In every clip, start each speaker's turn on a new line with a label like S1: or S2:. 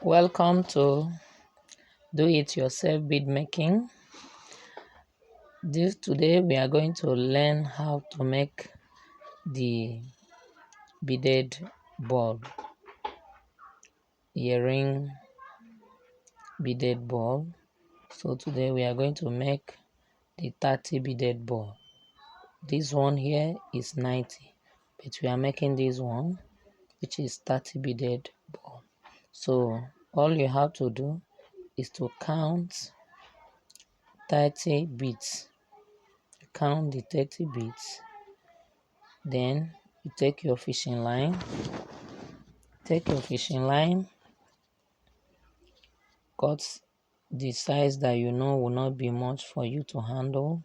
S1: Welcome to Do It Yourself Bead Making. Today we are going to learn how to make the beaded ball earring beaded ball. So today we are going to make the 30 beaded ball. This one here is 90, but we are making this one which is 30 beaded ball. So all you have to do is to count 30 beads. Count the 30 beads. Then you take your fishing line, cut the size that you know will not be much for you to handle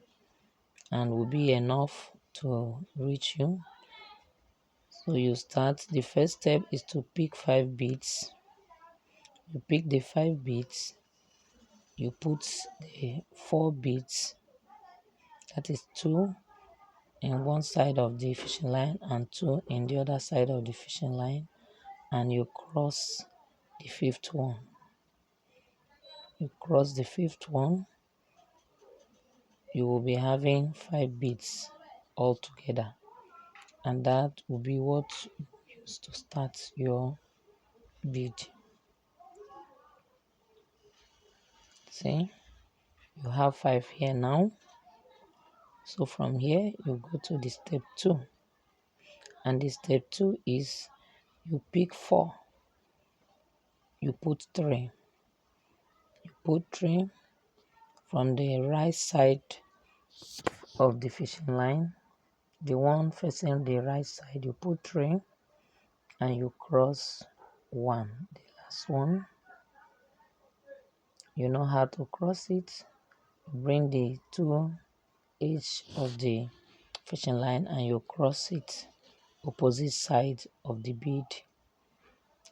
S1: and will be enough to reach you. So you start, the first step is to pick 5 beads. You pick the 5 beads, you put the 4 beads, that is 2 in one side of the fishing line and 2 in the other side of the fishing line, and you cross the 5th one. You cross the 5th one, you will be having 5 beads all together, and that will be what you use to start your bead. See, you have 5 here now. So from here you go to the step 2, and the step 2 is you pick 4, you put 3, from the right side of the fishing line, the one facing the right side, you put 3 and you cross 1, the last one. You know how to cross it. Bring the 2 edge of the fishing line and you cross it opposite side of the bead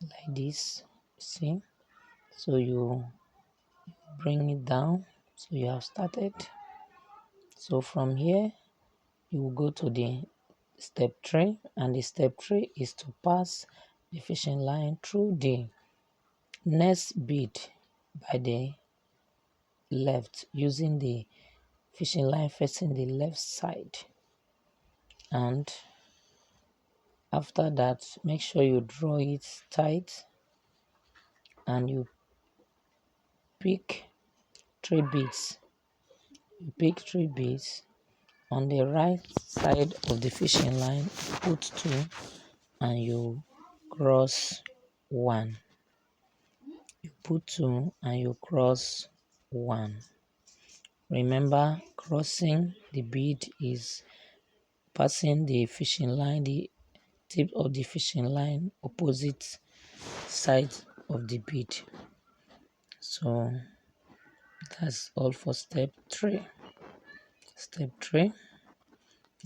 S1: like this. See, so you bring it down. So you have started. So from here you will go to the step 3, and the step 3 is to pass the fishing line through the next bead by the left, using the fishing line facing the left side. And after that, make sure you draw it tight and you pick 3 beads. You pick 3 beads on the right side of the fishing line, put 2 and you cross 1. You put 2 and you cross 1. Remember, crossing the bead is passing the fishing line, the tip of the fishing line opposite side of the bead. So that's all for step 3. Step 3,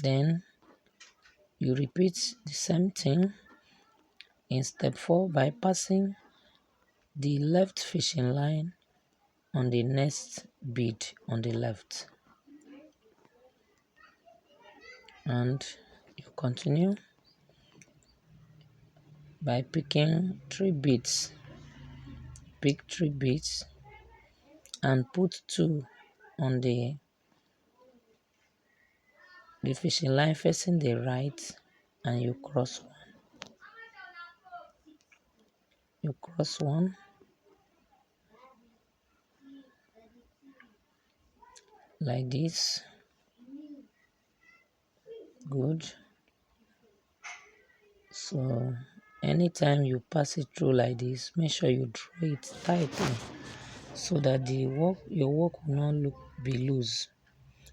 S1: then you repeat the same thing in step 4 by passing the left fishing line on the next bead on the left, and you continue by picking 3 beads. Pick 3 beads and put 2 on the fishing line facing the right, and you cross 1. You cross 1 like this. Good. So anytime you pass it through like this, make sure you draw it tightly so that your work will not be loose.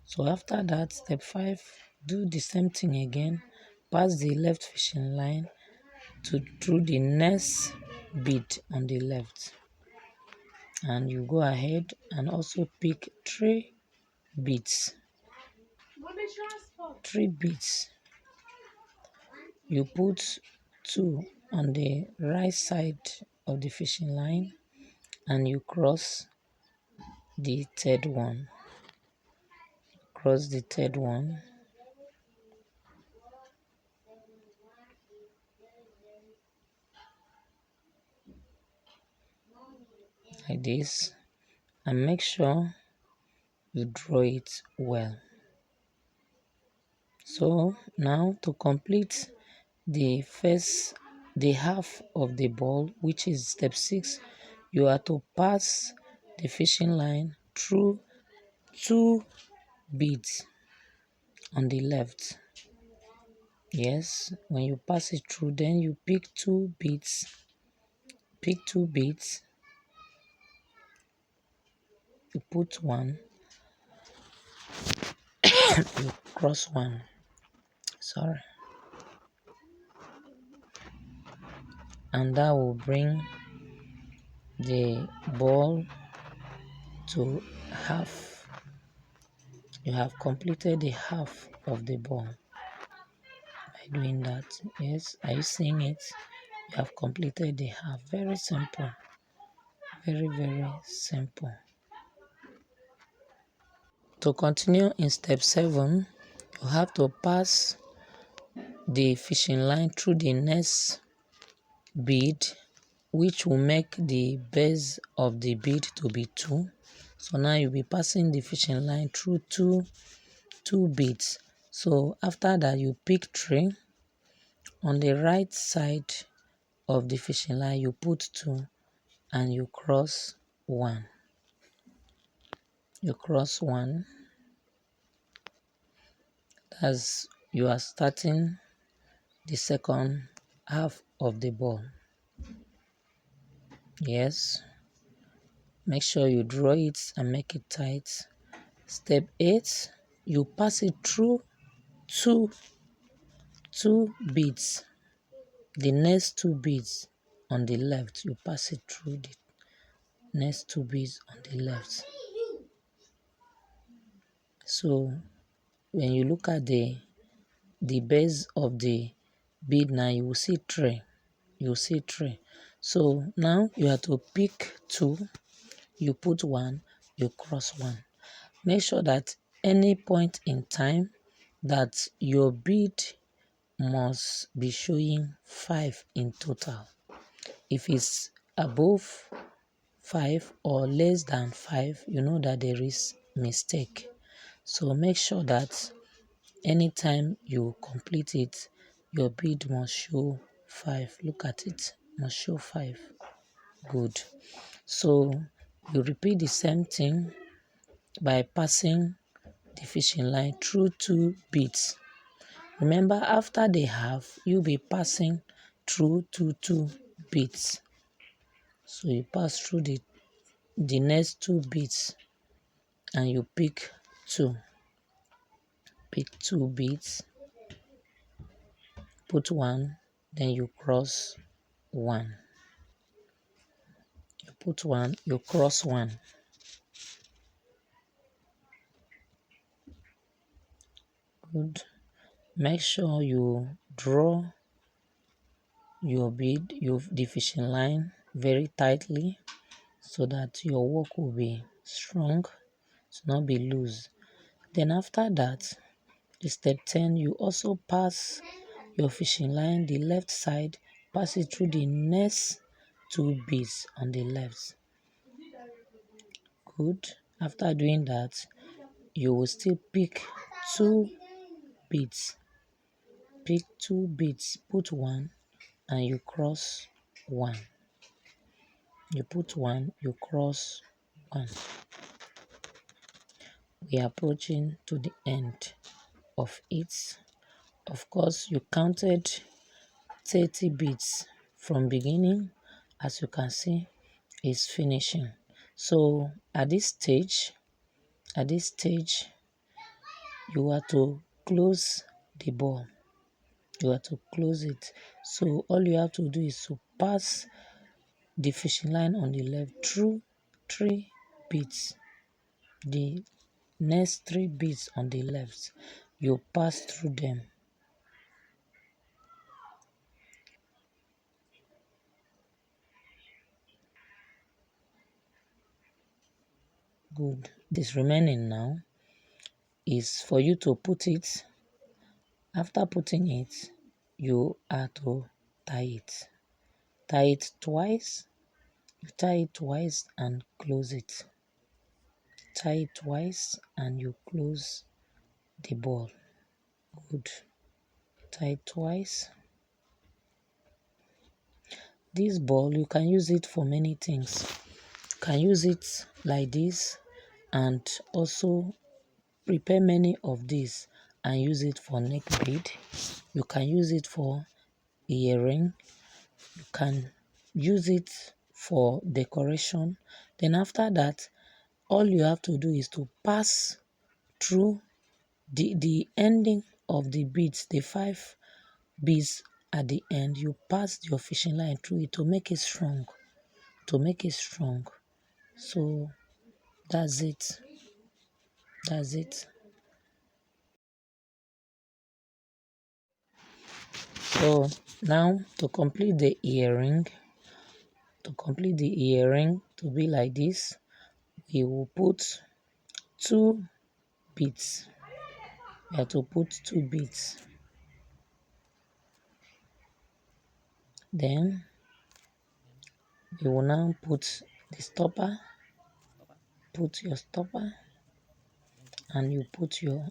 S1: So after that, step 5, do the same thing again. Pass the left fishing line through the next bead on the left, and you go ahead and also pick 3 beads. 3 beads. You put 2 on the right side of the fishing line and you cross the 3rd one. Cross the 3rd one. like this, and make sure you draw it well. So now to complete the half of the ball, which is step 6, you are to pass the fishing line through 2 beads on the left. Yes, when you pass it through, then you pick 2 beads, you put one, you cross one, sorry, and that will bring the ball to half. You have completed the half of the ball by doing that. Yes, are you seeing it? You have completed the half. Very simple, very, very simple. To continue in step 7, you have to pass the fishing line through the next bead, which will make the base of the bead to be 2. So now you'll be passing the fishing line through two beads. So after that, you pick 3. On the right side of the fishing line, you put 2 and you cross 1. You cross 1 as you are starting the second half of the ball. Yes, make sure you draw it and make it tight. Step 8, you pass it through two beads. The next 2 beads on the left, you pass it through the next 2 beads on the left. So when you look at the base of the bead now, you will see 3. You will see 3. So now you have to pick 2, you put 1, you cross 1. Make sure that any point in time that your bead must be showing 5 in total. If it's above 5 or less than 5, you know that there is mistake. So make sure that anytime you complete it, your bead must show 5. Look at it, must show 5. Good. So you repeat the same thing by passing the fishing line through 2 beads. Remember, after the half, you'll be passing through two beads. So you pass through the next 2 beads and you pick 2. Pick 2 beads, put 1, then you cross 1. You put 1, you cross 1. Good. Make sure you draw your bead, the fishing line very tightly so that your work will be strong, to not be loose. Then after that, the step 10, you also pass your fishing line, the left side, pass it through the next 2 beads on the left. Good. After doing that, you will still pick 2 beads. Pick 2 beads, put 1, and you cross 1. You put 1, you cross 1. We are approaching to the end of it. Of course, you counted 30 beads from beginning. As you can see, is finishing. So at this stage, you are to close the ball. You are to close it. So all you have to do is to pass the fishing line on the left through 3 beads. The next 3 beads on the left, you pass through them. Good. This remaining now is for you to put it. After putting it, you are to tie it. Tie it twice You tie it twice and close it. Tie it twice and you close the ball. Good. Tie it twice. This ball, you can use it for many things. You can use it like this and also prepare many of these and use it for neck bead. You can use it for earring. You can use it for decoration. Then after that, all you have to do is to pass through the ending of the beads, the 5 beads at the end. You pass your fishing line through it to make it strong. To make it strong. So that's it. That's it. So now to complete the earring, to be like this, we will put 2 beads. We have to put 2 beads. Then we will now put the stopper. Put your stopper and you put your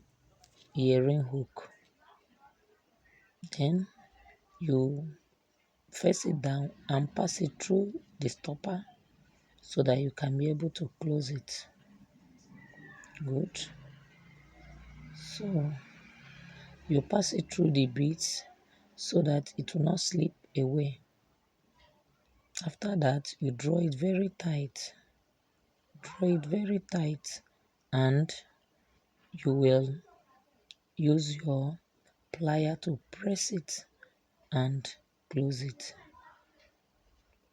S1: earring hook. Then you face it down and pass it through the stopper so that you can be able to close it. Good. So you pass it through the beads so that it will not slip away. After that, you draw it very tight. Draw it very tight and you will use your plier to press it and close it.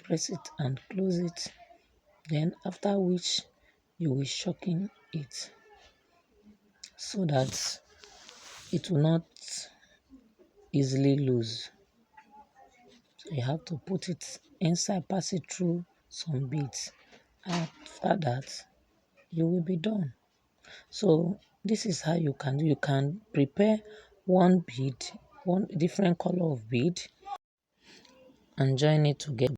S1: Press it and close it. Then after which you will shorten it so that it will not easily lose. So you have to put it inside, pass it through some beads. After that, you will be done. So this is how you can do. You can prepare one bead, one different color of bead, and join it together.